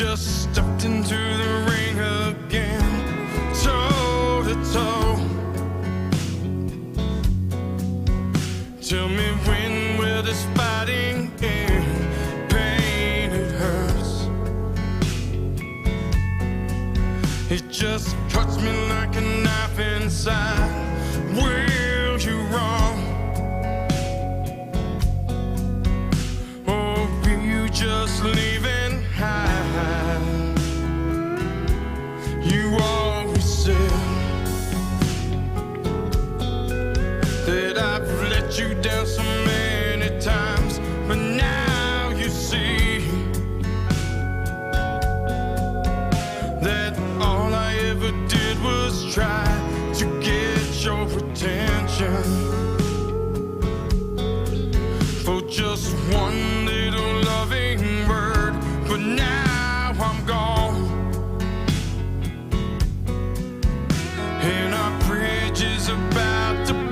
just stepped into the ring again, toe to toe. Tell me when will this fighting end? Pain, it hurts. It just cuts me like a knife inside. Will you wrong? Or will you just leave and hide? You always said that I've let you down so many times, but now you see that all I ever did was try to get your attention for just one little loving word, but now I'm gone and our bridge is about to burn.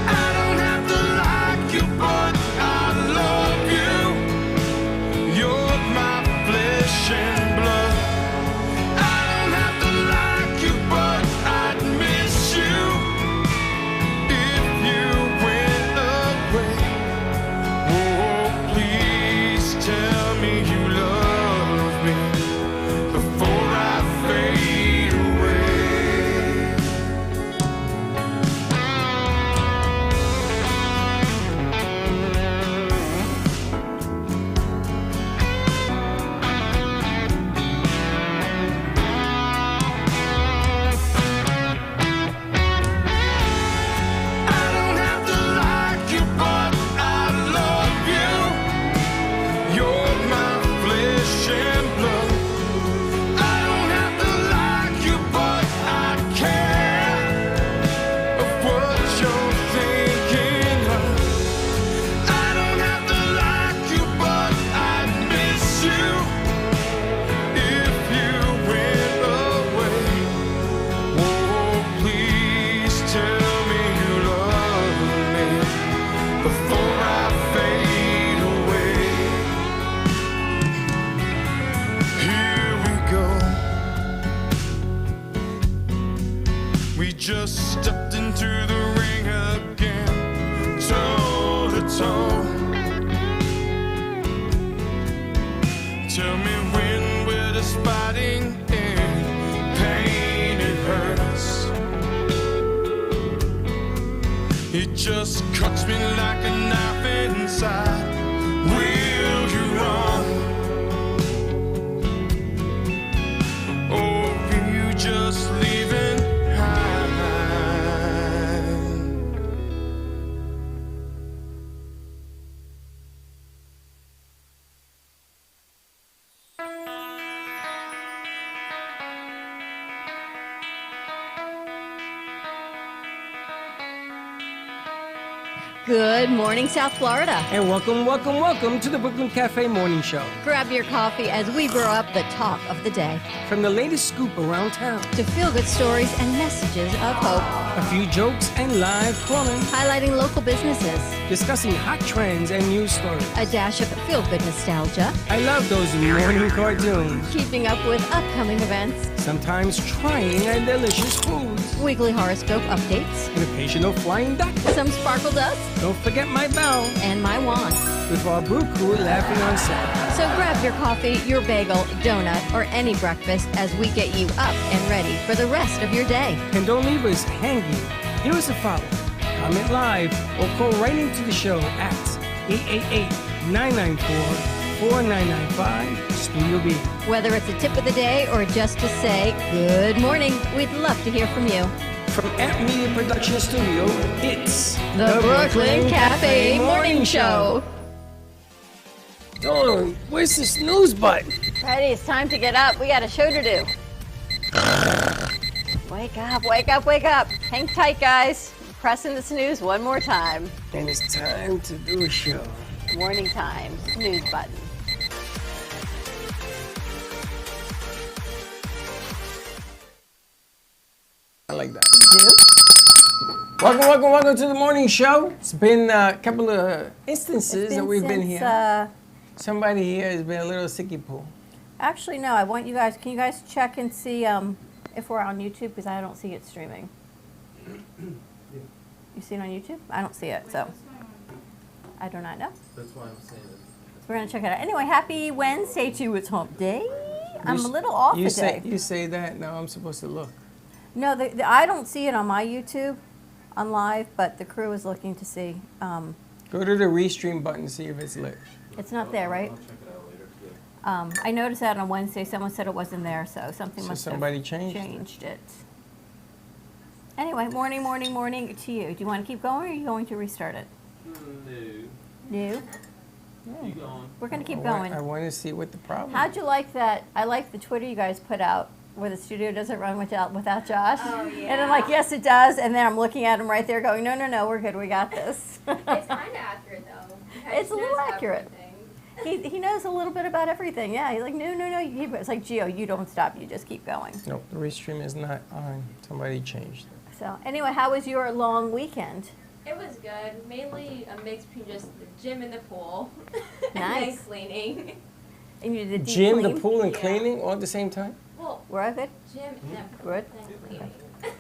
I don't have to like you, but I love you. You're my flesh and blood. I don't have to like you, but I'd miss you if you went away. Oh, please tell me you love me before I fade away. I don't have to like you, but I love you. You're my flesh and blood. I don't have to like you, but I care of what you're thinking of. I don't have to like you, but I'd miss you if you went away. Oh, please tell me you love me before I fade away. Here we go. We just stepped into the ring again, toe to toe. Tell me when will this fighting end? Pain, it hurts. It just cuts me like a knife inside. Will you wrong? Or will you just leave and hide? Good morning, South Florida. And welcome to the Brooklyn Cafe Morning Show. Grab your coffee as we brew up the talk of the day. From the latest scoop around town, To feel-good stories and messages of hope. a few jokes and live calling, Highlighting local businesses. discussing hot trends and news stories. A dash of feel-good nostalgia. I love those morning cartoons. Keeping up with upcoming events. Sometimes trying and delicious foods. Weekly horoscope updates. An occasional flying duck. Some sparkle dust. Don't forget my bell. And my wand. With our brew crew laughing on set. So grab your coffee, your bagel, donut, or any breakfast as we get you up and ready for the rest of your day. And don't leave us hanging. Here is a follow. Comment live or call right into the show at 888-994-4995 Studio B. Whether it's a tip of the day or just to say good morning, we'd love to hear from you. From Amp Media Production Studio, it's The Brooklyn Cafe Morning Show. Oh, where's the snooze button? Freddie, it's time to get up. We got a show to do. Wake up, wake up, wake up. Hang tight, guys. Pressing the snooze one more time. And it's time to do a show. Morning time, snooze button. I like that. Welcome to the morning show. It's been a couple of instances that we've been here. Somebody here has been a little sicky poo. Actually, no. I want you guys. Can you guys check and see if we're on YouTube? Because I don't see it streaming. You see it on YouTube? I don't see it, so I do not know. That's why I'm saying it. So we're gonna check it out. Anyway, happy Wednesday to you. It's hump day. I'm a little off today. You say that. Now I'm supposed to look. No, I don't see it on my YouTube, on live, but the crew is looking to see. Go to the restream button, see if it's lit. It's not there, right? I'll check it out later. Yeah. I noticed that on Wednesday. Someone said it wasn't there, so something So must somebody have changed it. it. Anyway, morning to you. Do you want to keep going, or are you going to restart it? No. You? You going? We're going to keep I going. want to see what the problem How'd you like that? I like the Twitter you guys put out where the studio doesn't run without Josh. Oh, yeah. And I'm like, yes, it does. And then I'm looking at him right there going, no, we're good. We got this. It's kind of accurate though. It's a He little knows accurate. everything. he knows a little bit about everything. Yeah, he's like, no, you keep it. It's like, Gio, you don't stop. You just keep going. No, the restream is not on. Somebody changed it. So anyway, how was your long weekend? It was good. Mainly a mix between just the gym and the pool. and Nice. then cleaning. And you did deep Gym, clean? the pool, and Yeah. cleaning all at the same time? Well, We're all good? gym and then pool, Good. then cleaning. Where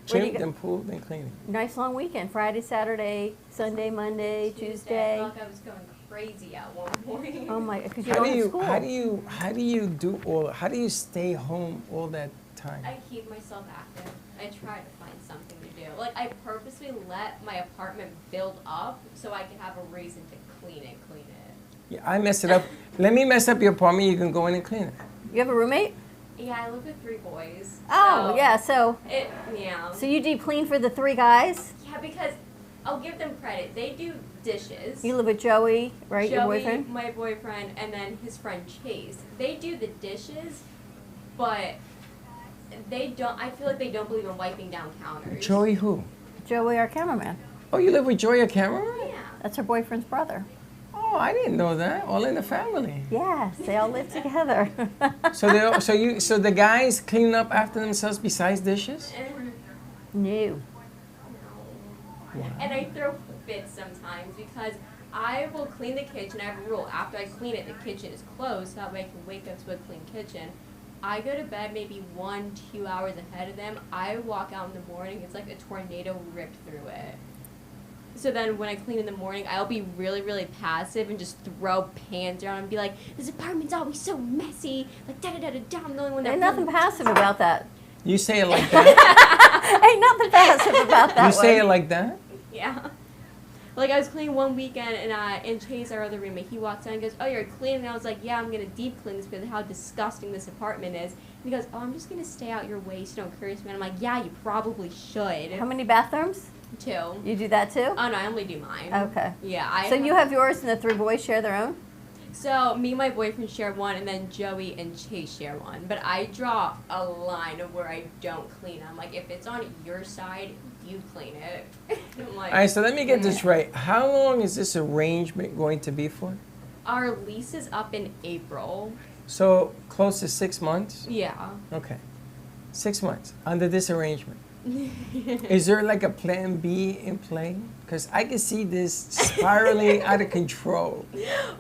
do you Gym, go- then pool, then cleaning. Nice long weekend. Friday, Saturday, Sunday, Monday, I Tuesday. felt like I was going crazy at one point. Oh my, because you're How do going to you school. how do you stay home all that time? I keep myself active. I try to find something to do. Like I purposely let my apartment build up so I can have a reason to clean it. Yeah, I mess it up. Let me mess up your apartment. You can go in and clean it. You have a roommate? Yeah, I live with 3 boys. Oh, so yeah, so Yeah. so you deep clean for the 3 guys? Yeah, because I'll give them credit. They do dishes. You live with Joey, right? Your Joey, boyfriend? my boyfriend, and then his friend Chase. They do the dishes, but they don't. I feel like they don't believe in wiping down counters. Joey who? Joey, our cameraman. Oh, you live with Joey, a cameraman? Yeah. That's her boyfriend's brother. Oh, I didn't know that. All in the family. Yes, they all live together. So the guys clean up after themselves besides dishes? And, No. and I throw fits sometimes because I will clean the kitchen. I have a rule. After I clean it, the kitchen is closed, so that way I can wake up to a clean kitchen. I go to bed maybe 1-2 hours ahead of them. I walk out in the morning. It's like a tornado ripped through it. So then when I clean in the morning, I'll be really, really passive and just throw pans around and be like, this apartment's always so messy. Like, da-da-da-da-da. I'm the only one that Ain't nothing really- passive about that. You say it like that? Ain't nothing passive about that You say way. it like that? Yeah. Like, I was cleaning one weekend, and Chase, our other roommate, he walks in and goes, oh, you're cleaning? And I was like, yeah, I'm going to deep clean this because of how disgusting this apartment is. And he goes, oh, I'm just going to stay out your way so don't curse me. And I'm like, yeah, you probably should. How many bathrooms? 2. You do that too? Oh, no, I only do mine. Okay. Yeah. So you have yours and the 3 boys share their own? So me and my boyfriend share one, and then Joey and Chase share one. But I draw a line of where I don't clean. I'm like, if it's on your side, you clean it. I'm like, All right, so let me get this right. How long is this arrangement going to be for? our lease is up in April. So close to 6 months? Yeah. Okay. 6 months under this arrangement. Is there like a plan B in play? Because I can see this spiraling out of control.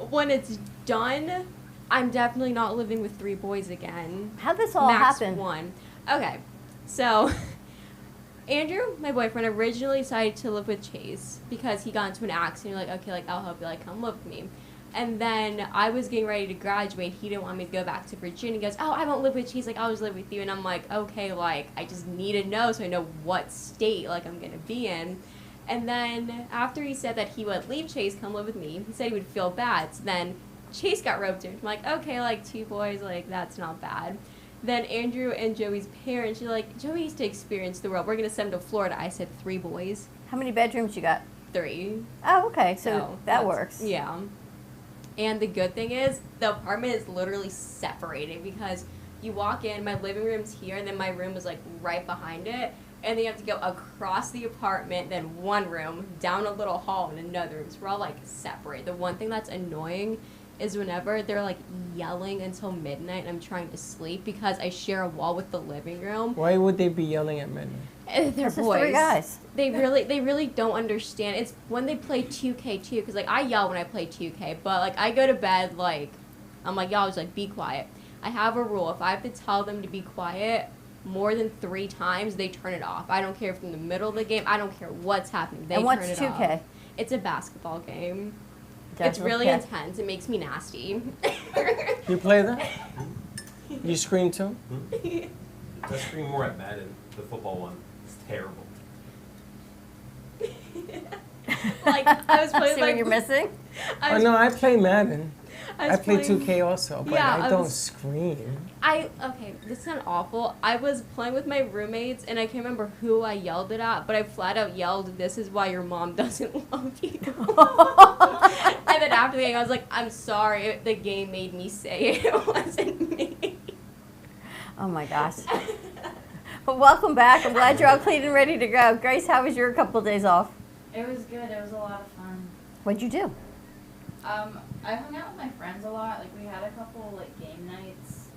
When it's done, I'm definitely not living with 3 boys again. How'd this all Max happen? 1. Okay, so Andrew, my boyfriend, originally decided to live with Chase because he got into an accident. Like, okay, like I'll help you, like come live with me. And then I was getting ready to graduate. He didn't want me to go back to Virginia. He goes, oh, I won't live with Chase. Like, I'll just live with you. And I'm like, okay, like, I just need to know so I know what state, like, I'm going to be in. And then after he said that he would leave Chase, come live with me, he said he would feel bad. So then Chase got roped in. I'm like, okay, like, 2 boys, like, that's not bad. Then Andrew and Joey's parents, you're like, Joey needs to experience the world. We're going to send him to Florida. I said 3 boys, How many bedrooms you got? 3. Oh, okay. So that that's- works. Yeah. And the good thing is, the apartment is literally separated because you walk in, my living room's here, and then my room is like right behind it. And then you have to go across the apartment, then one room, down a little hall, and another room. So we're all like separate. The one thing that's annoying is whenever they're like yelling until midnight and I'm trying to sleep because I share a wall with the living room. Why would they be yelling at midnight? They're That's just boys. 3 guys. They really don't understand. It's when they play 2K too, because like I yell when I play 2K, but like I go to bed like I'm like y'all just like be quiet. I have a rule: if I have to tell them to be quiet more than 3 times, they turn it off. I don't care if in the middle of the game. I don't care what's happening. They And what's turn it 2K? off. It's a basketball game. It's Definitely. really Okay. intense. It makes me nasty. You play that? You scream too? I scream more at Madden, the football one. It's terrible. Like I was playing See my what you're missing? Oh no, I play Madden. I was play playing- 2K also, but Yeah, I I don't was- scream. Okay, this sounds awful. I was playing with my roommates and I can't remember who I yelled it at, but I flat out yelled, "This is why your mom doesn't love you." And then after the game, I was like, "I'm sorry, the game made me say it. It wasn't me." Oh my gosh. Well, welcome back. I'm glad you're all clean and ready to go. Grace, how was your couple of days off? It was good. It was a lot of fun. What'd you do? I hung out with my friends a lot. Like we had a couple like game nights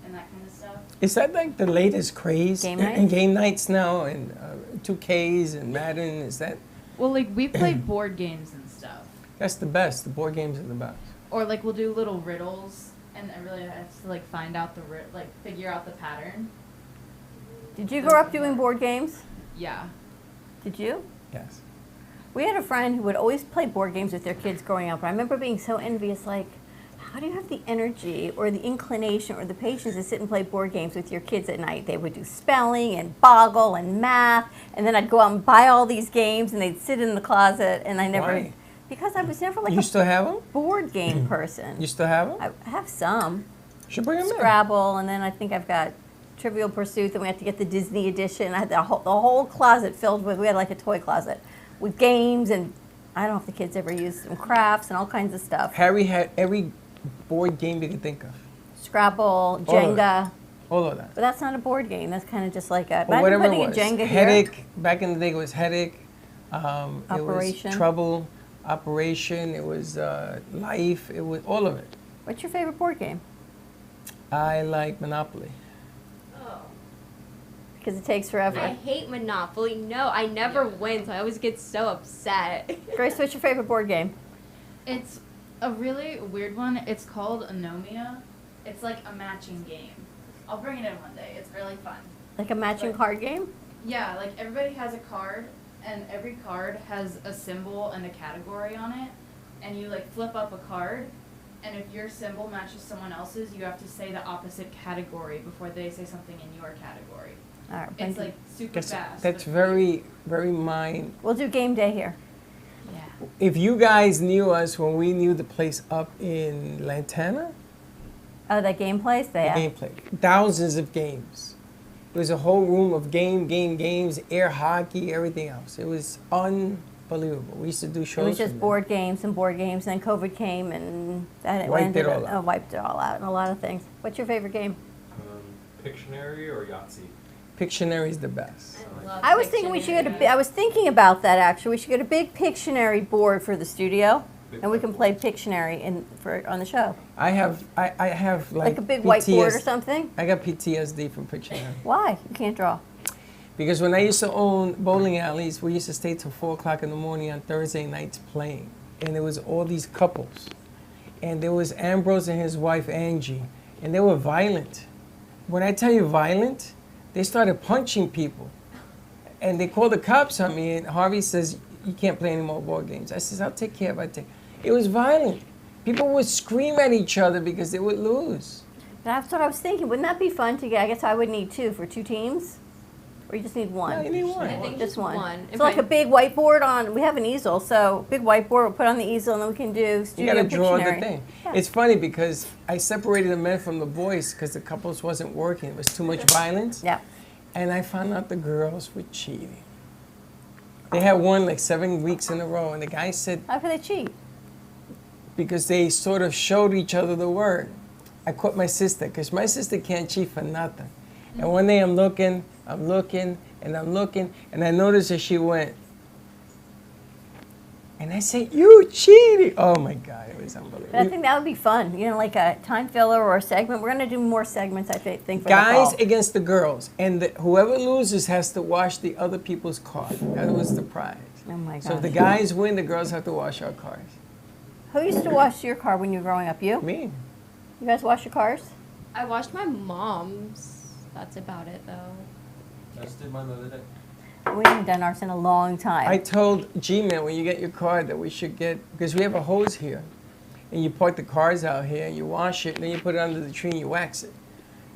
and that kind of stuff. Is that like the latest craze? Game And nights? game nights now and 2Ks and Madden, is that? Well, like we played board games and stuff, That's the best. The board games are the best. or like we'll do little riddles, and I really have to like find out the figure out the pattern. Did you grow up doing board games? Yeah. Did you? Yes. We had a friend who would always play board games with their kids growing up. I remember being so envious, like, how do you have the energy or the inclination or the patience to sit and play board games with your kids at night? They would do spelling and boggle and math, and then I'd go out and buy all these games, and they'd sit in the closet, and I never, Why? because I was never like You a still have them? board game person. You still have them? I have some. You should bring them in. Scrabble, and then I think I've got Trivial Pursuit. Then we have to get the Disney edition. I had the whole closet filled with. We had like a toy closet with games, and I don't know if the kids ever used some crafts and all kinds of stuff. Harry had every board game you could think of. Scrabble, All of it. Jenga, All of that. but that's not a board game. That's kind of just like a. Or Imagine whatever it putting was. a Jenga here. Headache. Back in the day, it was Headache. It Operation. was Trouble. Operation. It was Life. It was all of it. What's your favorite board game? I like Monopoly. Oh. Because it takes I forever. hate Monopoly. No, I never win, so I always get so upset. Grace, what's your favorite board game? It's a really weird one. It's called Anomia. It's like a matching game. I'll bring it in one day. It's really fun. Like a matching Like- card game? Yeah, like everybody has a card, and every card has a symbol and a category on it, and you like flip up a card, and if your symbol matches someone else's, you have to say the opposite category before they say something in your category. All right, It's Brendan. like super That's, fast. that's but- very, very mind. We'll do game day here. Yeah. If you guys knew us when we knew the place up in Lantana, Oh, that game place? the They gameplay, thousands of games. It was a whole room of games, air hockey, everything else. It was unbelievable. We used to do It shows. was just from there. board games and board games, and then COVID came and that Wiped ended it all out. wiped it all out and a lot of things. What's your favorite game? Pictionary or Yahtzee? Pictionary is the best. I was thinking we should get a. I was thinking about that actually. We should get a big Pictionary board for the studio, Big and we can whiteboard. play Pictionary on the show, I have like a big PTSD. whiteboard or something. I got PTSD from Pictionary. Why? You can't draw. Because when I used to own bowling alleys, we used to stay till 4 o'clock in the morning on Thursday nights playing. And there was all these couples. And there was Ambrose and his wife, Angie. And they were violent. When I tell you violent, they started punching people. And they called the cops on me. And Harvey says, you can't play any more board games. I says, I'll take care of it. It was violent. People would scream at each other because they would lose. That's what I was thinking. Wouldn't that be fun to get? I guess I would need 2 for 2 teams, or you just need 1. No, you need one. I think Just one. If So like I- a big whiteboard on. We have an easel, so big whiteboard. We'll put on the easel, and then we can do You studio gotta draw the Pictionary. thing. Yeah. It's funny because I separated the men from the boys because the couples wasn't working. It was too much violence. Yeah. And I found out the girls were cheating. They had won like 7 weeks in a row, and the guy said How could they cheat? because they sort of showed each other the word. I caught my sister because my sister can't cheat for nothing. And one day I'm looking, and I noticed that she went. And I say, you cheated. Oh my God, it was But I unbelievable. think that would be fun. You know, like a time filler or a segment. We're going to do more segments, I think, for the Guys fall. against the girls. And whoever loses has to wash the other people's car. That was the prize. Oh my So if the gosh. guys win, the girls have to wash our cars. Who used to wash your car when you were growing up? You? Me. You guys wash your cars? I washed my mom's. That's about it, though. I just did mine the other day. We haven't done ours in a long time. I told G-Man when you get your car that we should get, because we have a hose here, and you park the cars out here, and you wash it, and then you put it under the tree and you wax it.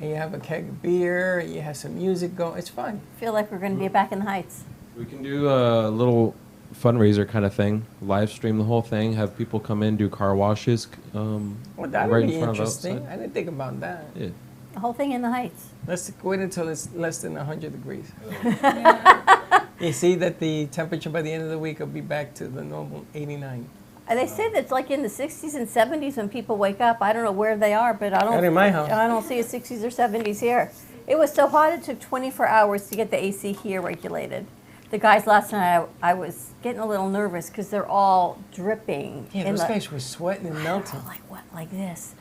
And you have a keg of beer, and you have some music going. It's fun. feel like we're going to be back in the Heights. We can do a little fundraiser kind of thing, live stream the whole thing, have people come in, do car washes Well, that right would in be front of interesting. outside. I didn't think about that. Yeah. The whole thing in the Heights. Let's wait until it's less than 100 degrees. You see that the temperature by the end of the week will be back to the normal 89. And they say that it's like in the 60s and 70s when people wake up. I don't know where they are, but I don't. Not in my house. I don't see a 60s or 70s here. It was so hot it took 24 hours to get the AC here regulated. The guys last night, I was getting a little nervous because they're all dripping. Yeah, in those the, guys were sweating and melting. like what, like this.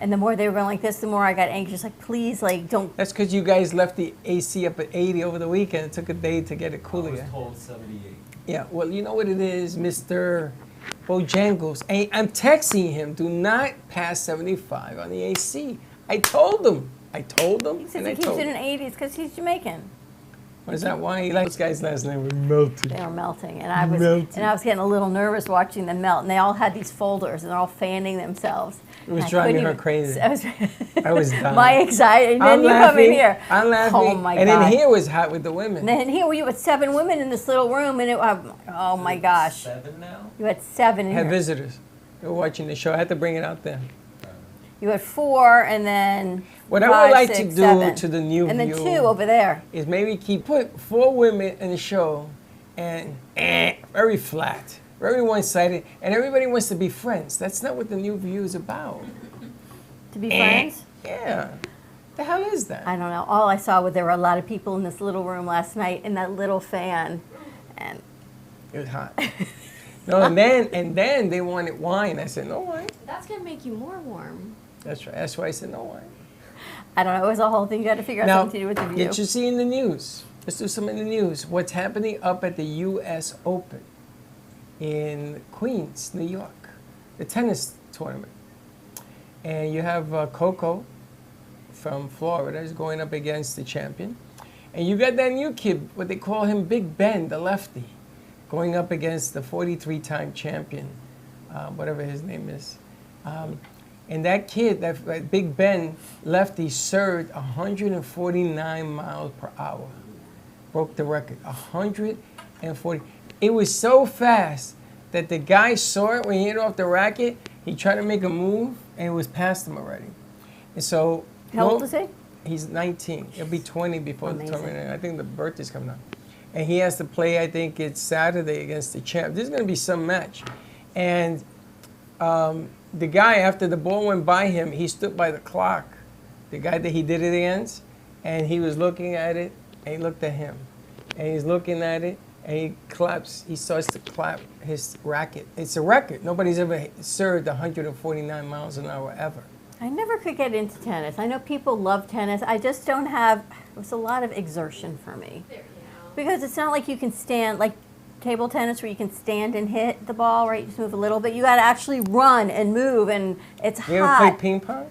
And the more they were going like this, the more I got anxious. Like, please, like, don't. That's because you guys left the AC up at 80 over the weekend. It took a day to get it I cooler. was told 78. Yeah, well, you know what it is, Mr. Bojangles. I'm texting him, do not pass 75 on the AC. I told him. He says and he I keeps told it in him. 80s because he's Jamaican. What is that? Why he likes those guys last night were melted. They were melting, and I was Melting. getting a little nervous watching them melt. And they all had these folders, and they're all fanning themselves. It was And I driving couldn't her even- crazy. I I was dying. my anxiety. And then I'm you come in here. I'm laughing. Oh my and god! then here was hot with the women. And then here we had 7 women in this little room, and oh my gosh, 7 now? you had 7 in had here. visitors. They were watching the show. I had to bring it out there. You had 4, and then What I 5, would like 6, to do 7. to the new and then view 2 over there. is maybe put 4 women in the show and very flat, very one-sided, and everybody wants to be friends. That's not what the new view is about. To be friends. Yeah. The hell is that? I don't know. All I saw was there were a lot of people in this little room last night in that little fan, and It was hot. No, and then they wanted wine. I said, no wine. That's gonna make you more warm. That's right. That's why I said no wine. I don't know. It was a whole thing. You got to figure out Now, something to do with the view. get you see in the news. Let's do some in the news. What's happening up at the U.S. Open in Queens, New York, the tennis tournament. And you have Coco from Florida is going up against the champion. And you got that new kid, what they call him Big Ben, the lefty, going up against the 43-time champion, whatever his name is. And that kid, that Big Ben lefty, served 149 miles per hour. Broke the record, 140. It was so fast that the guy saw it when he hit off the racket. He tried to make a move, and it was past him already. And so, How old is he? He's 19. He'll be 20 before Amazing. the tournament. I think the birthday's coming up. And he has to play, I think it's Saturday against the champ. This is going to be some match. And the guy, after the ball went by him, he stood by the clock, the guy that he did it against, and he was looking at it, and he looked at him. And he's looking at it, and he claps. He starts to clap his racket. It's a record. Nobody's ever served 149 miles an hour ever. I never could get into tennis. I know people love tennis. I just don't have. It was a lot of exertion for me because it's not like you can stand like table tennis where you can stand and hit the ball, right? You just move a little bit. You got to actually run and move, and it's You ever hot. played ping pong?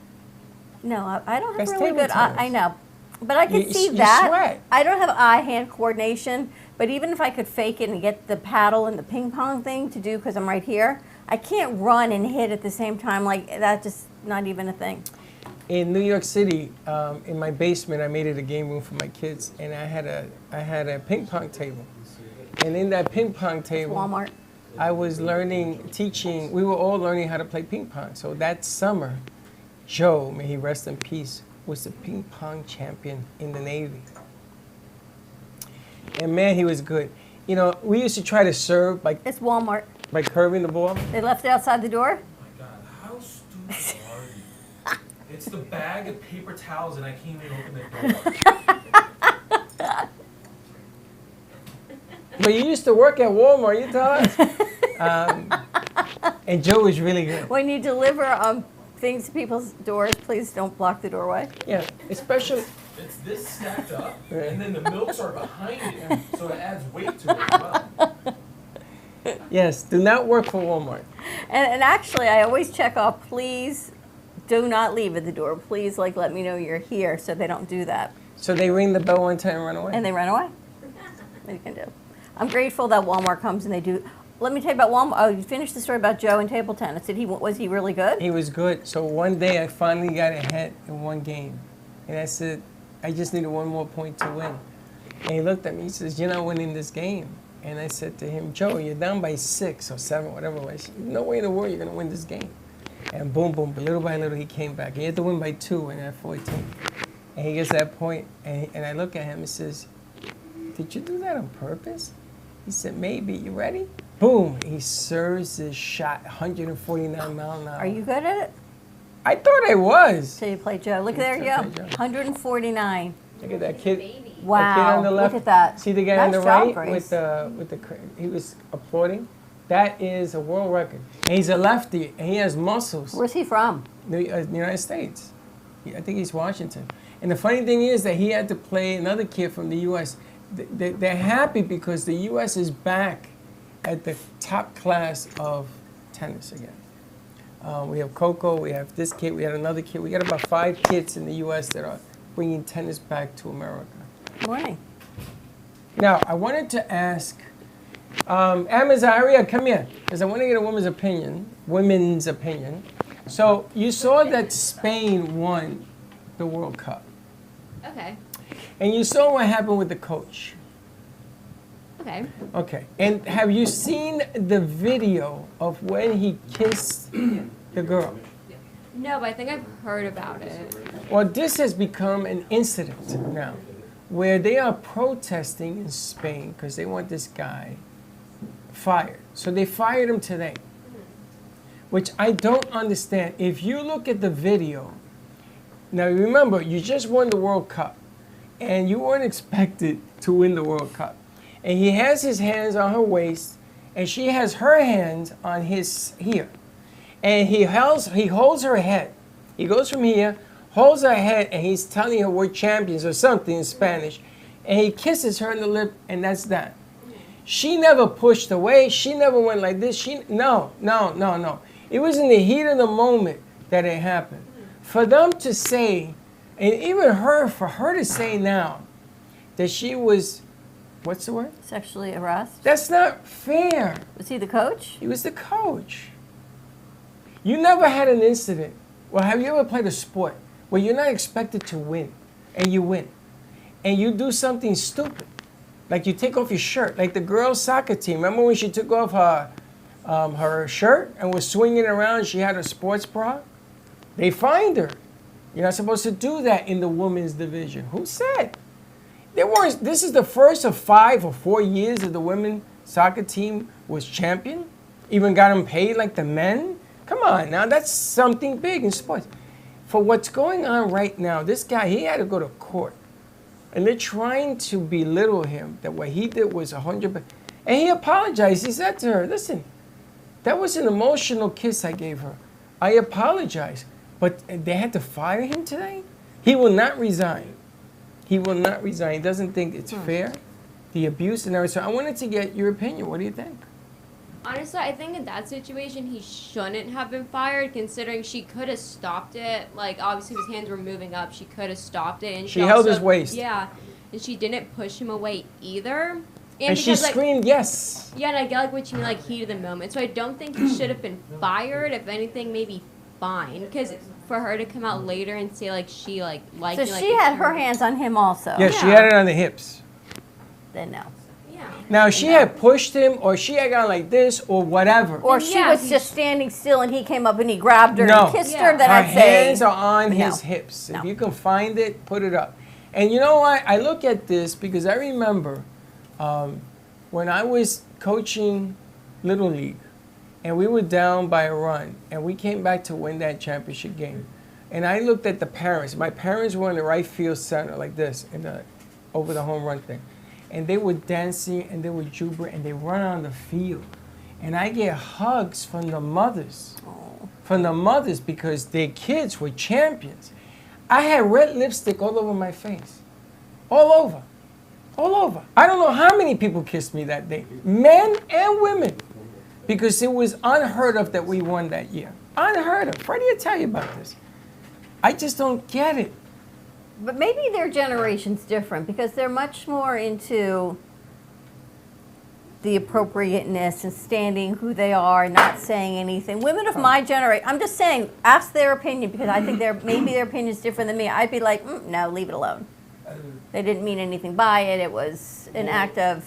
No, I don't have That's really table good. tennis. I know, but I can You- see you that. sweat. I don't have eye-hand coordination. But even if I could fake it and get the paddle and the ping pong thing to do because I'm right here, I can't run and hit at the same time. Like that's just not even a thing. In New York City, in my basement, I made it a game room for my kids, and I had a ping pong table. And in that ping pong table, Walmart. I was teaching. We were all learning how to play ping pong. So that summer, Joe, may he rest in peace, was the ping pong champion in the Navy. And man, he was good. You know, we used to try to serve It's Walmart. by curving the ball. They left it outside the door. Oh my god, how stupid are you? It's the bag of paper towels and I can't even open the door. But you used to work at Walmart, you tell us? And Joe was really good. When you deliver things to people's doors, please don't block the doorway. Yeah, especially. It's this stacked up, Right. and then the milks are behind it, so it adds weight to it as well. Yes, do not work for Walmart. And actually, I always check off, please do not leave at the door. Please, like, let me know you're here, so they don't do that. So they ring the bell one time and run away. And they run away. What you can do? I'm grateful that Walmart comes and they do. Let me tell you about Walmart. Oh, you finished the story about Joe and table tennis. Was he really good? He was good. So one day I finally got ahead in one game. And I said, I just needed one more point to win. And he looked at me, he says, you're not winning this game. And I said to him, Joe, you're down by 6 or 7, whatever it was. No way in the world you're going to win this game. And boom, boom, but little by little he came back. He had to win by 2 and at 14. And he gets to that point, and I look at him and says, did you do that on purpose? He said, maybe. You ready? Boom. He serves his shot, 149 mile an hour. Are you good at it? I thought I was. So you play Joe. Look, there you go. Play Joe. 149. Look at that kid. Wow. That kid on the left. Look at that. See the guy on Nice the job, right Grace. with the he was applauding. That is a world record. And he's a lefty, and he has muscles. Where's he from? The United States. I think he's Washington. And the funny thing is that he had to play another kid from the U.S. They're happy because the U.S. is back at the top class of tennis again. We have Coco, we have this kid, we had another kid. We got about 5 kids in the U.S. that are bringing tennis back to America. Morning. Now, I wanted to ask, Amazaria, come here, because I want to get a women's opinion. So you saw that Spain won the World Cup. Okay. And you saw what happened with the coach. Okay. Okay. And have you seen the video of when he kissed the girl? No, but I think I've heard about it. Well, this has become an incident now where they are protesting in Spain because they want this guy fired. So they fired him today, which I don't understand. If you look at the video, now remember, you just won the World Cup and you weren't expected to win the World Cup. And he has his hands on her waist and she has her hands on his here. And he holds her head. He goes from here, holds her head, and he's telling her we're champions or something in Spanish. And he kisses her on the lip, and that's that. She never pushed away. She never went like this. No. It was in the heat of the moment that it happened. For them to say, and even for her to say now that she was, what's the word? Sexually harassed. That's not fair. Was he the coach? He was the coach. You never had an incident. Well, have you ever played a sport where you're not expected to win, and you win, and you do something stupid, like you take off your shirt, like the girls' soccer team. Remember when she took off her shirt and was swinging around? She had a sports bra. They fined her. You're not supposed to do that in the women's division. Who said? This is the first of 5 or 4 years that the women's soccer team was champion. Even got them paid like the men. Come on now, that's something big in sports. For what's going on right now, this guy, he had to go to court. And they're trying to belittle him, that what he did was 100%. And he apologized. He said to her, listen, that was an emotional kiss I gave her. I apologize. But they had to fire him today? He will not resign. He will not resign. He doesn't think it's fair, the abuse and everything. So I wanted to get your opinion. What do you think? Honestly, I think in that situation, he shouldn't have been fired, considering she could have stopped it. Like, obviously, his hands were moving up. She could have stopped it. And She held also, his waist. Yeah. And she didn't push him away either. And she because, like, screamed, yes. Yeah, and I get, like, what you mean, like, heat of the moment. So I don't think he should have been fired. If anything, maybe fined. Because for her to come out later and say, like, she, like, liked So me, like, she had her hands on him also. Yes, she had it on the hips. Then no. Yeah. Now, she had pushed him, or she had gone like this, or whatever. Or she Yeah, was just standing still and he came up and he grabbed her No. and kissed Yeah. her, then Her I'd say. hands are on no. his hips. No. If you can find it, put it up. And you know what? I look at this because I remember when I was coaching Little League, and we were down by a run, and we came back to win that championship game. And I looked at the parents. My parents were in the right field center, like this, over the home run thing. And they were dancing, and they were jubilant, and they run on the field. and I get hugs from the mothers. From the mothers because their kids were champions. I had red lipstick all over my face. All over. All over. I don't know how many people kissed me that day. Men and women. Because it was unheard of that we won that year. Unheard of. Freddie will tell you about this. I just don't get it. But maybe their generation's different because they're much more into the appropriateness and standing who they are, not saying anything. Women of my generation, I'm just saying, ask their opinion because I think maybe their opinion is different than me. I'd be like, no, leave it alone. They didn't mean anything by it. It was an act of,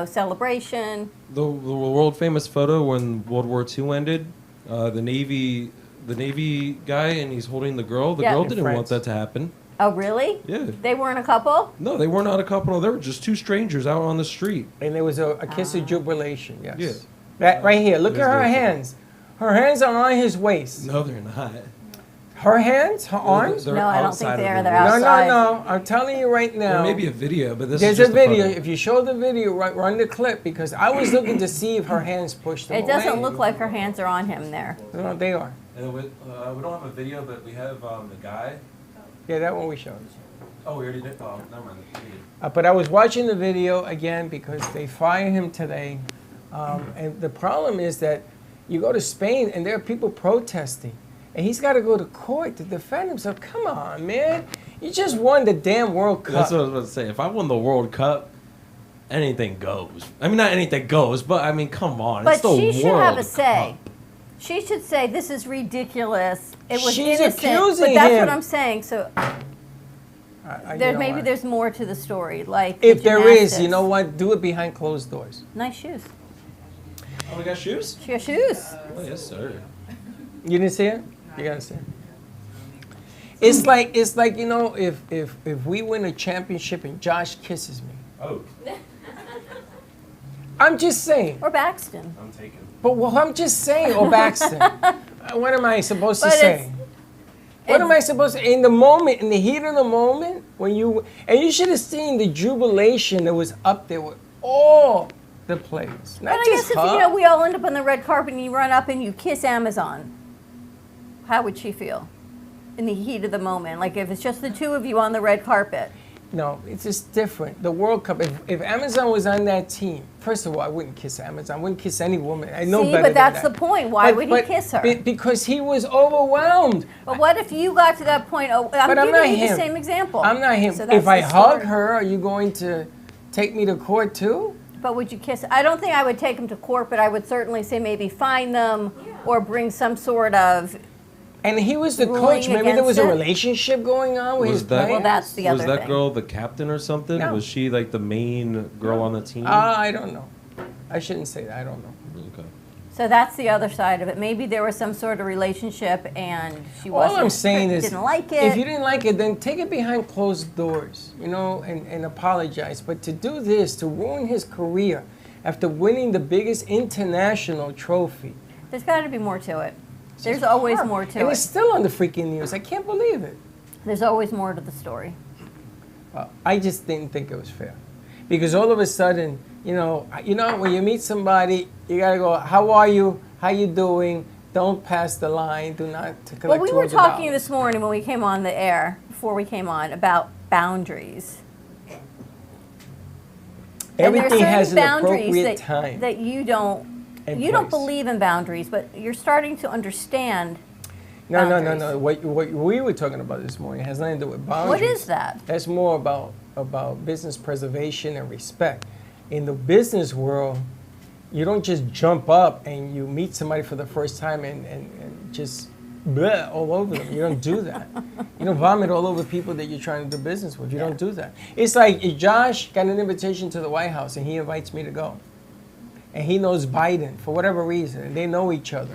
celebration. The world famous photo when World War II ended, the Navy guy, and he's holding the girl. The Yeah. girl In didn't want France. that to happen. Oh, really? Yeah. They weren't a couple? No, they were not a couple. They were just two strangers out on the street. And there was a kiss of jubilation, yes. Yeah. That right here. Look It at was her very hands. Her hands are on his waist. No, they're not. Her hands, her arms. They're No, I don't think outside they of are. the They're waist. No, outside. no. I'm telling you right now. There may be a video, but this There's is a just video. photo. If you show the video, run the clip because I was looking to see if her hands pushed them It doesn't away. look like her hands are on him there. No, they are. And we don't have a video, but we have the guy. Yeah, that one we showed. Oh, we already did. Oh, never mind. But I was watching the video again because they fired him today. And the problem is that you go to Spain and there are people protesting. And he's got to go to court to defend himself. Come on, man. You just won the damn World Cup. That's what I was about to say. If I won the World Cup, anything goes. I mean, not anything goes, but I mean, come on. But it's the she should World have a say. Cup. She should say, this is ridiculous. It was She's innocent. accusing But that's him. what I'm saying. So You know maybe what? there's more to the story. Like If the there is, gymnastics. you know what? Do it behind closed doors. Nice shoes. Oh, we got shoes? She has shoes. Oh, yes, sir. You didn't see it? You gotta see it. It's like if we win a championship and Josh kisses me. Oh, I'm just saying. Or Baxton. I'm taking. But well, I'm just saying, or Baxton. What am I supposed to But say? What am I supposed to? In the moment, in the heat of the moment, when you should have seen the jubilation that was up there with all the players, But not I just guess if her. we all end up on the red carpet and you run up and you kiss Amazon, how would she feel? In the heat of the moment, like if it's just the two of you on the red carpet. No, it's just different. The World Cup. If Amazon was on that team, first of all, I wouldn't kiss Amazon. I wouldn't kiss any woman. I know See, better but that's than the that. point. Why would he kiss her? Because he was overwhelmed. But what if you got to that point? Oh, I'm But I'm giving not you him. the same example. I'm not him. So that's If I the hug story. her, are you going to take me to court too? But would you kiss? I don't think I would take them to court, but I would certainly say maybe fine them or bring some sort of. And he was the Ruling coach. Maybe there was a against it? relationship going on with his players. Well, that's the Was other that thing. girl the captain or something? No. Was she like the main girl on the team? I don't know. I shouldn't say that. I don't know. Okay. So that's the other side of it. Maybe there was some sort of relationship and she All wasn't. I'm saying is, didn't like it. if you didn't like it, then take it behind closed doors, and apologize. But to do this, to ruin his career after winning the biggest international trophy. There's got to be more to it. There's always more to And it. it's still on the freaking news. I can't believe it. There's always more to the story. I just didn't think it was fair. Because all of a sudden, when you meet somebody, you got to go, how are you? How you doing? Don't pass the line. Do not collect Well, we were $200. talking this morning when we came on the air, before we came on, about boundaries. And there are Everything certain has an boundaries appropriate time. that you don't and you don't place. believe in boundaries, but you're starting to understand. No. boundaries. What we were talking about this morning has nothing to do with boundaries. What is that? That's more about business preservation and respect. In the business world, you don't just jump up and you meet somebody for the first time and just bleh all over them. You don't do that. You don't vomit all over people that you're trying to do business with. You don't do that. It's like if Josh got an invitation to the White House and he invites me to go. And he knows Biden for whatever reason, and they know each other.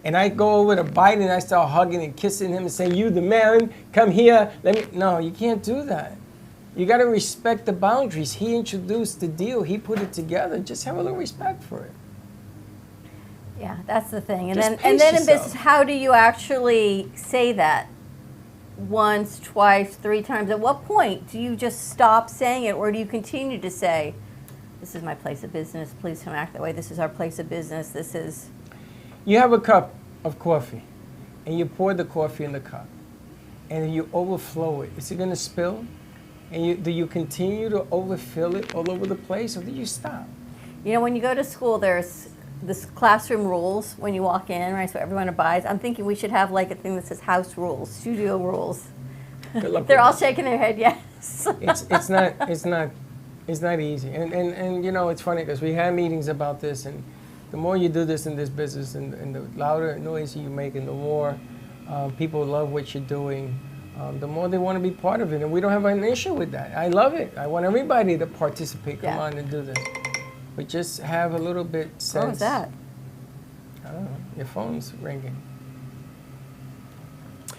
And I go over to Biden and I start hugging and kissing him and saying, "You the man, come here, let me." No, you can't do that. You got to respect the boundaries. He introduced the deal. He put it together. Just have a little respect for it. Yeah, that's the thing. And Just then pace in yourself. business, how do you actually say that? Once, twice, 3 times. At what point do you just stop saying it, or do you continue to say, this is my place of business. Please don't act that way. This is our place of business. This is. You have a cup of coffee, and you pour the coffee in the cup, and you overflow it. Is it going to spill? And do you continue to overfill it all over the place, or do you stop? You know, when you go to school, there's this classroom rules when you walk in, right? So everyone abides. I'm thinking we should have like a thing that says house rules, studio rules. They're all shaking their head, yes. It's not easy, and you know, it's funny because we had meetings about this, and the more you do this in this business, and the louder noise you make, and the more people love what you're doing, the more they want to be part of it, and we don't have an issue with that. I love it. I want everybody to participate. Come on and do this, but just have a little bit sense. What was that? I don't know. Your phone's ringing.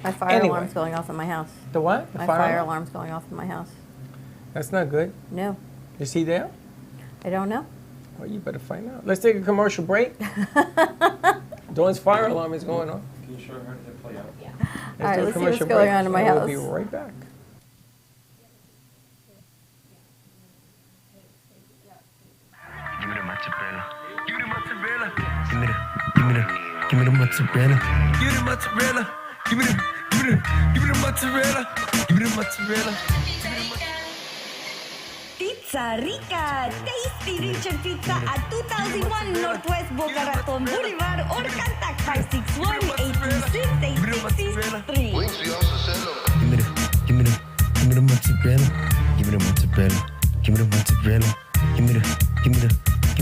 My fire alarm's going off in my house. The what? The my fire alarm's going off in my house. That's not good. No. Is he there? I don't know. Well, you better find out. Let's take a commercial break. Dawn's fire alarm is going off. Can you show her how to play out? Yeah. All right, let's see what's going on in my house. We'll be right back. Give me the mozzarella. Give me the mozzarella. Give me the mozzarella. Give me the mozzarella. Give me the mozzarella. Give me the mozzarella. Pizza Rica, tasty Richard Pizza at 2001 Northwest Boca Raton Boulevard or contact 561-826-8663. Give me the mozzarella. Give me the mozzarella. Give me the mozzarella. Give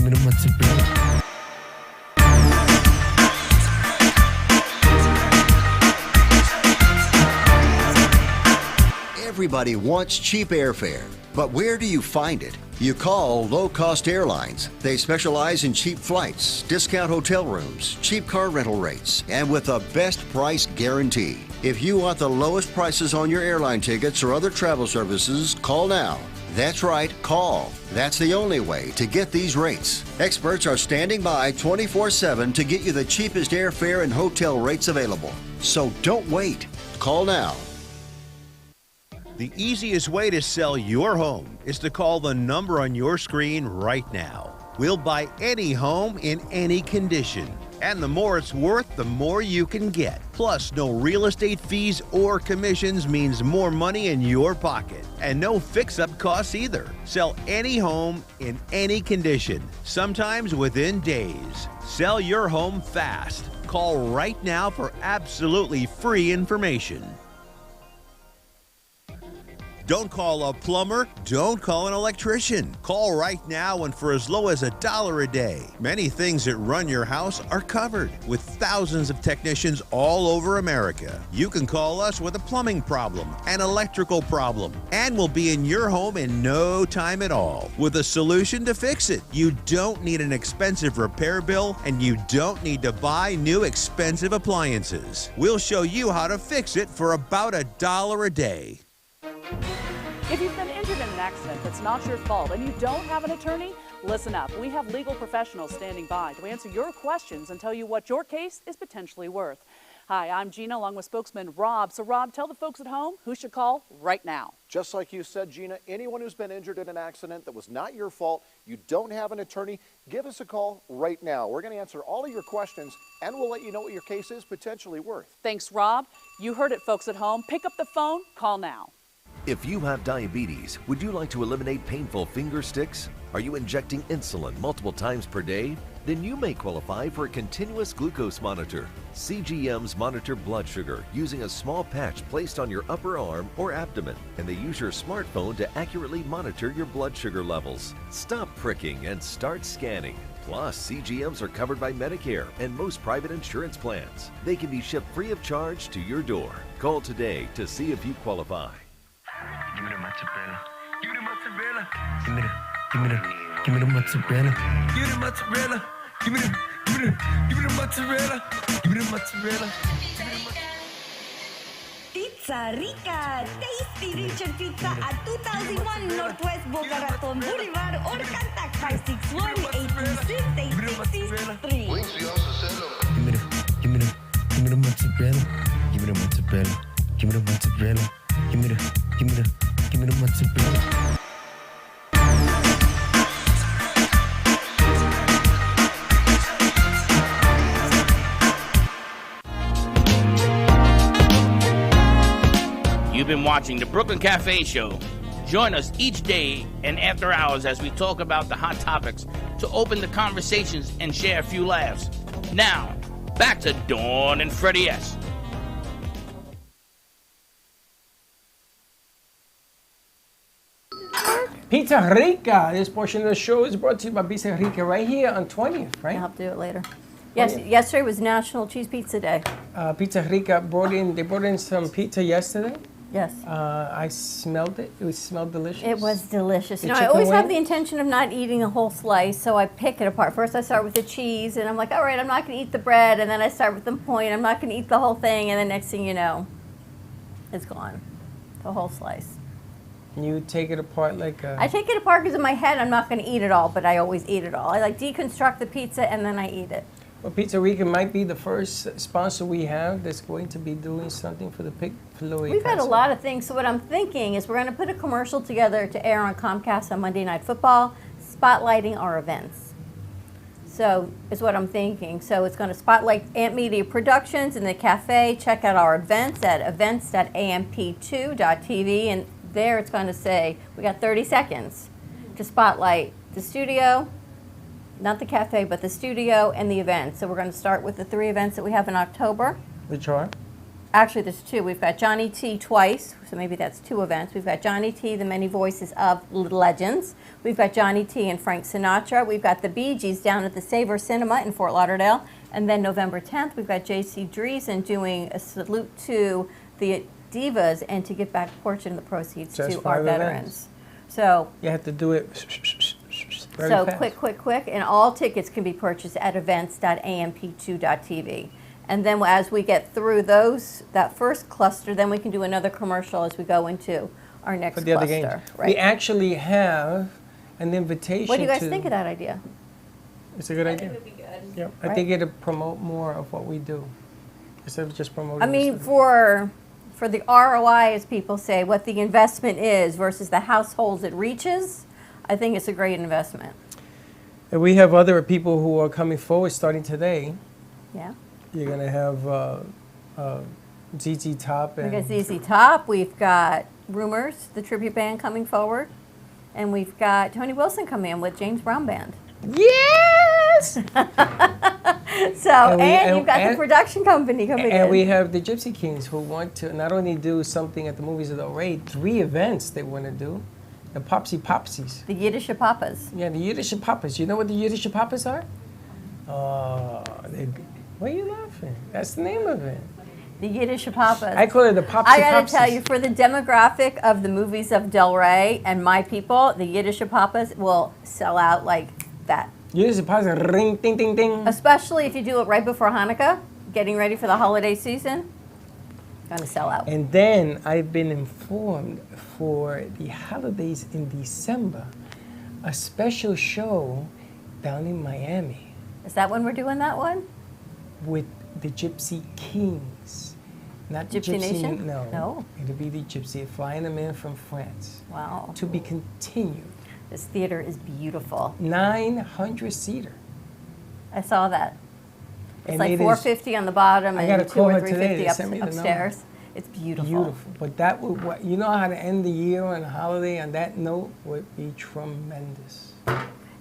me the mozzarella. Everybody wants cheap airfare, but where do you find it? You call Low Cost Airlines. They specialize in cheap flights, discount hotel rooms, cheap car rental rates, and with a best price guarantee. If you want the lowest prices on your airline tickets or other travel services, call now. That's right, call. That's the only way to get these rates. Experts are standing by 24/7 to get you the cheapest airfare and hotel rates available. So don't wait. Call now. The easiest way to sell your home is to call the number on your screen right now. We'll buy any home in any condition. And the more it's worth, the more you can get. Plus, no real estate fees or commissions means more money in your pocket. And no fix-up costs either. Sell any home in any condition, sometimes within days. Sell your home fast. Call right now for absolutely free information. Don't call a plumber, don't call an electrician. Call right now and for as low as $1 a day. Many things that run your house are covered with thousands of technicians all over America. You can call us with a plumbing problem, an electrical problem, and we'll be in your home in no time at all with a solution to fix it. You don't need an expensive repair bill and you don't need to buy new expensive appliances. We'll show you how to fix it for about $1 a day. If you've been injured in an accident that's not your fault and you don't have an attorney, listen up. We have legal professionals standing by to answer your questions and tell you what your case is potentially worth. Hi, I'm Gina along with spokesman Rob. So Rob, tell the folks at home who should call right now. Just like you said, Gina, anyone who's been injured in an accident that was not your fault, you don't have an attorney, give us a call right now. We're going to answer all of your questions and we'll let you know what your case is potentially worth. Thanks, Rob. You heard it, folks at home. Pick up the phone, call now. If you have diabetes, would you like to eliminate painful finger sticks? Are you injecting insulin multiple times per day? Then you may qualify for a continuous glucose monitor. CGMs monitor blood sugar using a small patch placed on your upper arm or abdomen, and they use your smartphone to accurately monitor your blood sugar levels. Stop pricking and start scanning. Plus, CGMs are covered by Medicare and most private insurance plans. They can be shipped free of charge to your door. Call today to see if you qualify. Give me the mozzarella. Give me the mozzarella. Give me the mozzarella. Give me the mozzarella. Give me the mozzarella. Give me the mozzarella. Pizza Rica, tasty Richard Pizza at 2001 Northwest Boca Raton Boulevard or contact 561-826-8663. Give me the mozzarella. Give me the mozzarella. Give me the mozzarella. Give me the mozzarella. You've been watching the Brooklyn Cafe Show. Join us each day and after hours as we talk about the hot topics to open the conversations and share a few laughs. Now, back to Dawn and Freddie S. Pizza Rica. This portion of the show is brought to you by Pizza Rica right here on 20th, right? I'll have to do it later. Yes, yesterday was National Cheese Pizza Day. Pizza Rica brought in some pizza yesterday. Yes. I smelled it. It smelled delicious. It was delicious. The You know, I chicken always have wing? the intention of not eating a whole slice, so I pick it apart. First I start with the cheese, and I'm like, all right, I'm not going to eat the bread, and then I start with the point, I'm not going to eat the whole thing, and then next thing you know, it's gone. The whole slice. You take it apart like I take it apart because in my head I'm not going to eat it all, but I always eat it all. I like deconstruct the pizza, and then I eat it. Well, Pizza Rica might be the first sponsor we have that's going to be doing something for the Pig Filet. We've had a lot of things, so what I'm thinking is we're going to put a commercial together to air on Comcast on Monday Night Football, spotlighting our events. So is what I'm thinking. So it's going to spotlight Ant Media Productions in the cafe. Check out our events at events.amp2.tv, and there it's going to say we got 30 seconds to spotlight the studio, not the cafe, but the studio and the events. So we're going to start with the 3 events that we have in October. Which are? Actually, there's 2. We've got Johnny T twice, so maybe that's 2 events. We've got Johnny T, the many voices of legends. We've got Johnny T and Frank Sinatra. We've got the Bee Gees down at the Savor Cinema in Fort Lauderdale. And then November 10th, we've got J.C. Dreesen doing a salute to the divas and to give back a portion of the proceeds Just to our 5 veterans. events. So You have to do it very so fast. quick, and all tickets can be purchased at events.amp2.tv. And then as we get through that first cluster, then we can do another commercial as we go into our next For the other cluster. games. Right. We actually have an invitation. What do you guys to- think of that idea? It's a good idea. It would be good. Yep. I Right. think it'll promote more of what we do instead of just promoting. I mean, this. for the ROI, as people say, what the investment is versus the households it reaches, I think it's a great investment. And we have other people who are coming forward starting today. Yeah. You're gonna have ZZ Top We've and got ZZ Top, we've got Rumors, the tribute band coming forward, and we've got Tony Wilson coming in with James Brown Band. Yes! So, we- you've got the production company coming in. And we have the Gypsy Kings who want to not only do something at the Movies of the Raid, 3 events they want to do. The Popsy Popsies. The Yiddish Papas. Yeah, the Yiddish Papas. You know what the Yiddish Papas are? Why are you laughing? That's the name of it. The Yiddish Papas. I call it the Popsy I gotta Popsies. tell you, for the demographic of the movies of Del Rey and my people, the Yiddish Papas will sell out like that. Yiddish Papas, ring, ding, ding, ding. Especially if you do it right before Hanukkah, getting ready for the holiday season, gonna sell out. And then I've been informed for the holidays in December, a special show down in Miami Is that when we're doing that one? with the Gypsy Kings. Not the Gypsy Nation? No. No. It'll be the Gypsy, flying them in from France. Wow. To be continued. This theater is beautiful. 900-seater. I saw that. It's And like it is- $450 on the bottom I and gotta $200 call or her today. $350 They sent me the number. upstairs. It's beautiful. Beautiful. But that would, you know how to end the year on a holiday on that note would be tremendous.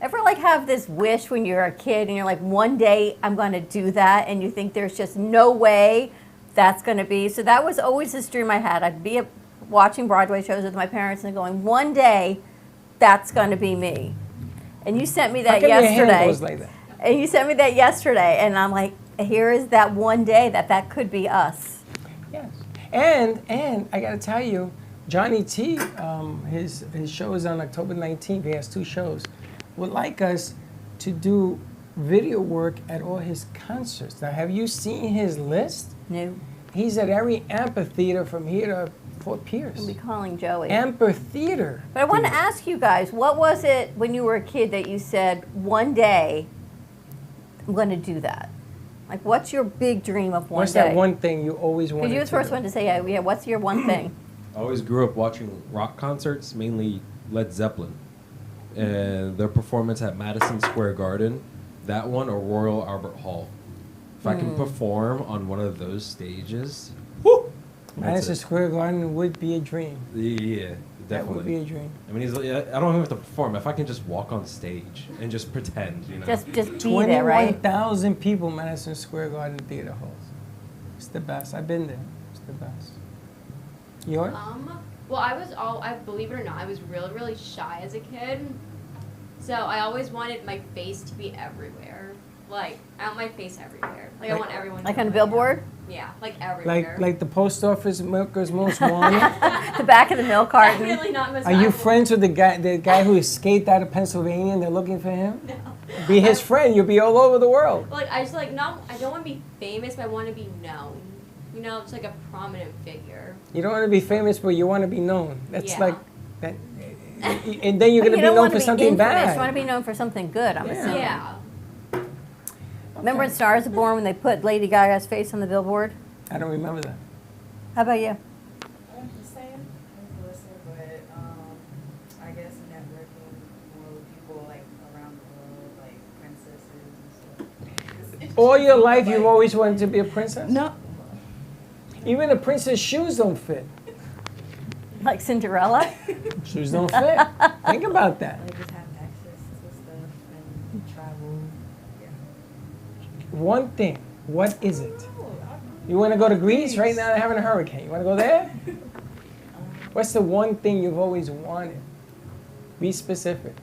Ever like have this wish when you're a kid and you're like, one day I'm going to do that, and you think there's just no way that's going to be? So that was always this dream I had. I'd be watching Broadway shows with my parents and going, one day that's going to be me. And you sent me How that come your hand yesterday. goes like that? And you sent me that yesterday, and I'm like, here is that one day that could be us. Yes. And I got to tell you, Johnny T, his show is on October 19th. He has 2 shows. Would like us to do video work at all his concerts. Now, have you seen his list? No. He's at every amphitheater from here to Fort Pierce. I'll be calling Joey. Amphitheater. But I want to ask you guys, what was it when you were a kid that you said, one day I'm going to do that? Like, what's your big dream of one What's day? that one thing you always wanted Because to you were the first do? one to say, yeah, what's your one thing? I always grew up watching rock concerts, mainly Led Zeppelin. And their performance at Madison Square Garden, that one or Royal Albert Hall. If I can perform on one of those stages, whoo! Madison Square Garden would be a dream. Yeah, definitely. That would be a dream. I mean, I don't even have to perform. If I can just walk on stage and just pretend, you know. Just be there, right? 21,000 people Madison Square Garden Theater holds. It's the best. I've been there. It's the best. Yours? Well, I believe it or not, I was really, really shy as a kid. So I always wanted my face to be everywhere. Like, I want my face everywhere. Like I want everyone to Like on a know. billboard? Yeah, like everywhere. Like the post office milkers most wanted? The back of the milk carton. Definitely not Miss Are you friends with the guy who escaped out of Pennsylvania and they're looking for him? No. Be his friend. You'll be all over the world. Like, I just like, not, I don't want to be famous, but I want to be known. You know, it's like a prominent figure. You don't want to be famous, but you want to be known. That's Yeah. like that. And then you're going to be known for something bad. You want to be known for something good, I'm assuming. Yeah. Remember in Stars Are Born when they put Lady Gaga's face on the billboard? I don't remember that. How about you? I'm just saying, I'm listening, but I guess networking more with people like around the world, like princesses and stuff. All your life, you've always wanted to be a princess? No. Even a princess' shoes don't fit. Like Cinderella? Shoes don't fit. Think about that. Like just have access to stuff and travel. One thing. What is it? You want to go to Greece? Right now they're having a hurricane. You want to go there? What's the one thing you've always wanted? Be specific.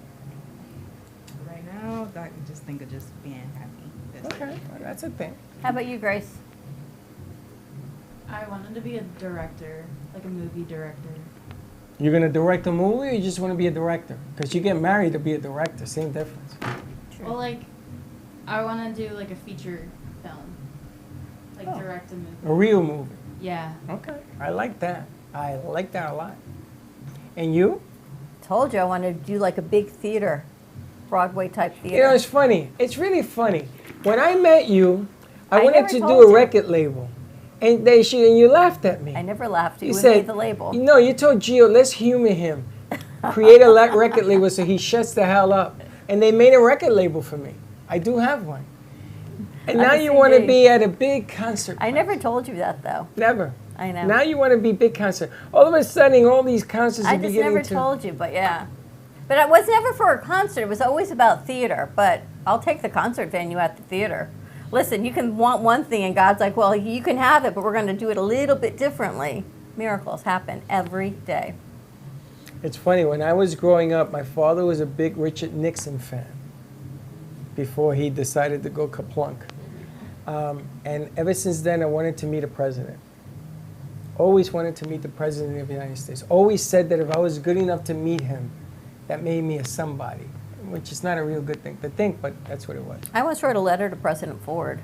Right now, I can just think of just being happy. Okay, well, that's a thing. How about you, Grace? I wanted to be a director, like a movie director. You're going to direct a movie or you just want to be a director? Because you get married to be a director. Same difference. Well, like, I want to do like a feature film, like direct a movie. A real movie. Yeah. Okay. I like that. I like that a lot. And you? Told you I wanted to do like a big theater, Broadway type theater. You know, it's funny. It's really funny. When I met you, I wanted never to told do a you. record label. And you laughed at me. I never laughed. You You made said, the label. No, you told Gio, let's humor him. Create a record label so he shuts the hell up. And they made a record label for me. I do have one. And On now the you want to CD. be at a big concert. I never told you that though. Never. I know. Now you want to be big concert. All of a sudden, all these concerts I are just beginning never to... told you, but yeah. But it was never for a concert. It was always about theater. But I'll take the concert venue at the theater. Listen, you can want one thing, and God's like, well, you can have it, but we're going to do it a little bit differently. Miracles happen every day. It's funny, when I was growing up, my father was a big Richard Nixon fan before he decided to go kaplunk. And ever since then, I wanted to meet a president. Always wanted to meet the president of the United States. Always said that if I was good enough to meet him, that made me a somebody, which is not a real good thing to think, but that's what it was. I once wrote a letter to President Ford.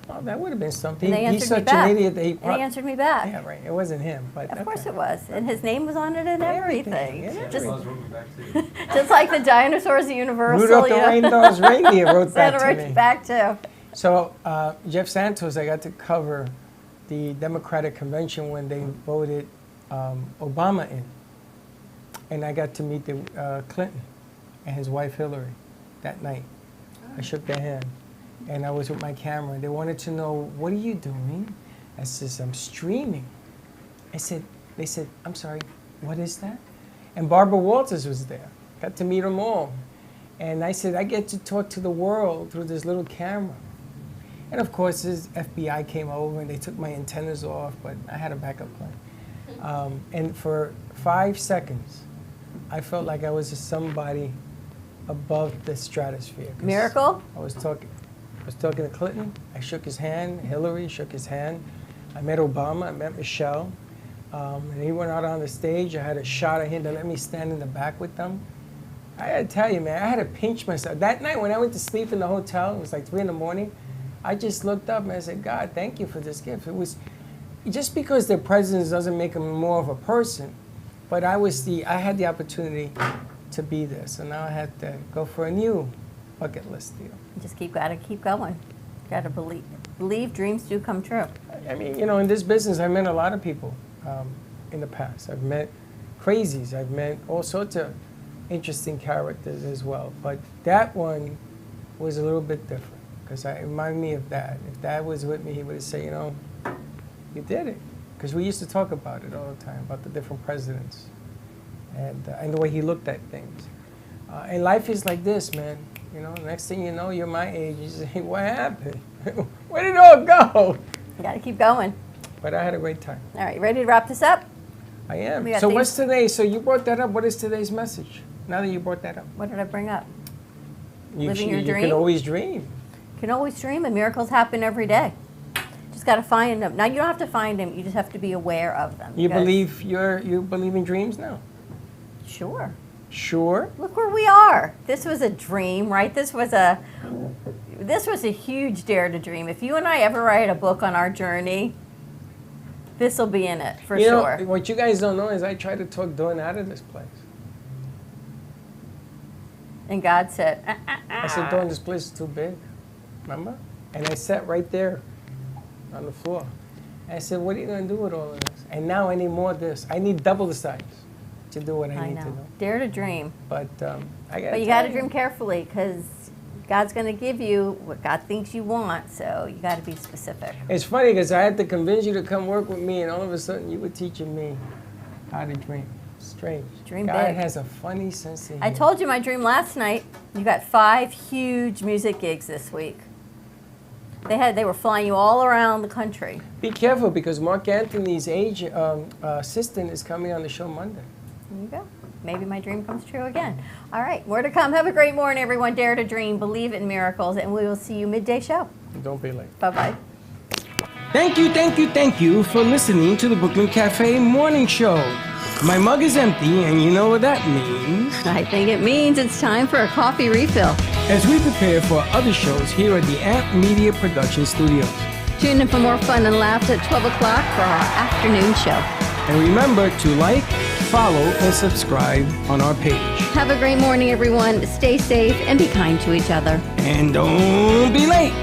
Oh, that would have been something. And they He's answered me such back. an idiot that he... And he answered me back. Yeah, right. It wasn't him, but... Of course it was. And his name was on it and everything. Yeah. Just like the dinosaurs at Universal. Rudolph the you know. Red-Nosed Reindeer wrote back Santa to wrote me. back too. So Jeff Santos, I got to cover the Democratic Convention when they voted Obama in. And I got to meet the, Clinton and his wife Hillary that night. I shook their hand. And I was with my camera. They wanted to know, what are you doing? I says, I'm streaming. They said, I'm sorry, what is that? And Barbara Walters was there. Got to meet them all. And I said, I get to talk to the world through this little camera. And of course, his FBI came over and they took my antennas off, but I had a backup plan. And for 5 seconds, I felt like I was somebody above the stratosphere. 'Cause Miracle? I was talking to Clinton. I shook his hand. Hillary shook his hand. I met Obama. I met Michelle. And he went out on the stage. I had a shot of him to let me stand in the back with them. I got to tell you, man, I had to pinch myself. That night when I went to sleep in the hotel, it was like 3 in the morning, I just looked up and I said, God, thank you for this gift. It was just because they're presidents doesn't make them more of a person, but I had the opportunity to be this, and now I had to go for a new bucket list deal. Just gotta keep going. Gotta believe. Believe dreams do come true. I mean, in this business, I've met a lot of people in the past. I've met crazies. I've met all sorts of interesting characters as well. But that one was a little bit different because it reminded me of Dad. If Dad was with me, he would have said, you did it. because we used to talk about it all the time, about the different presidents and the way he looked at things. And life is like this, man. You know, next thing you know, you're my age. You say, what happened? Where did it all go? You got to keep going. But I had a great time. All right, ready to wrap this up? I am. We got So things- what's today? So you brought that up. What is today's message? Now that you brought that up. What did I bring up? You, Living your you dream? can always dream. Can always dream, and miracles happen every day. Just got to find them. Now you don't have to find them. You just have to be aware of them. You guys- believe you believe in dreams now? Sure. Sure. Look where we are. This was a dream, right? This was a huge dare to dream. If you and I ever write a book on our journey, this will be in it for you sure. know, what you guys don't know is I tried to talk Dawn out of this place. And God said, I said, Dawn, this place is too big. Remember? And I sat right there on the floor. And I said, what are you going to do with all of this? And now I need more of this. I need double the size to do what I need to do. Dare to dream. But you got to dream carefully because God's going to give you what God thinks you want. So you got to be specific. It's funny because I had to convince you to come work with me, and all of a sudden you were teaching me how to dream. Strange. Dream God big. has a funny sense of humor. I told you my dream last night. You got 5 huge music gigs this week. They were flying you all around the country. Be careful because Mark Anthony's assistant is coming on the show Monday. There you go. Maybe my dream comes true again. All right, more to come. Have a great morning, everyone. Dare to dream, believe in miracles, and we will see you midday show. Don't be late. Bye-bye. Thank you for listening to the Brooklyn Cafe Morning Show. My mug is empty, and you know what that means. I think it means it's time for a coffee refill. As we prepare for other shows here at the Amp Media Production Studios. Tune in for more fun and laughs at 12 o'clock for our afternoon show. And remember to like, follow, and subscribe on our page. Have a great morning, everyone. Stay safe and be kind to each other. And don't be late.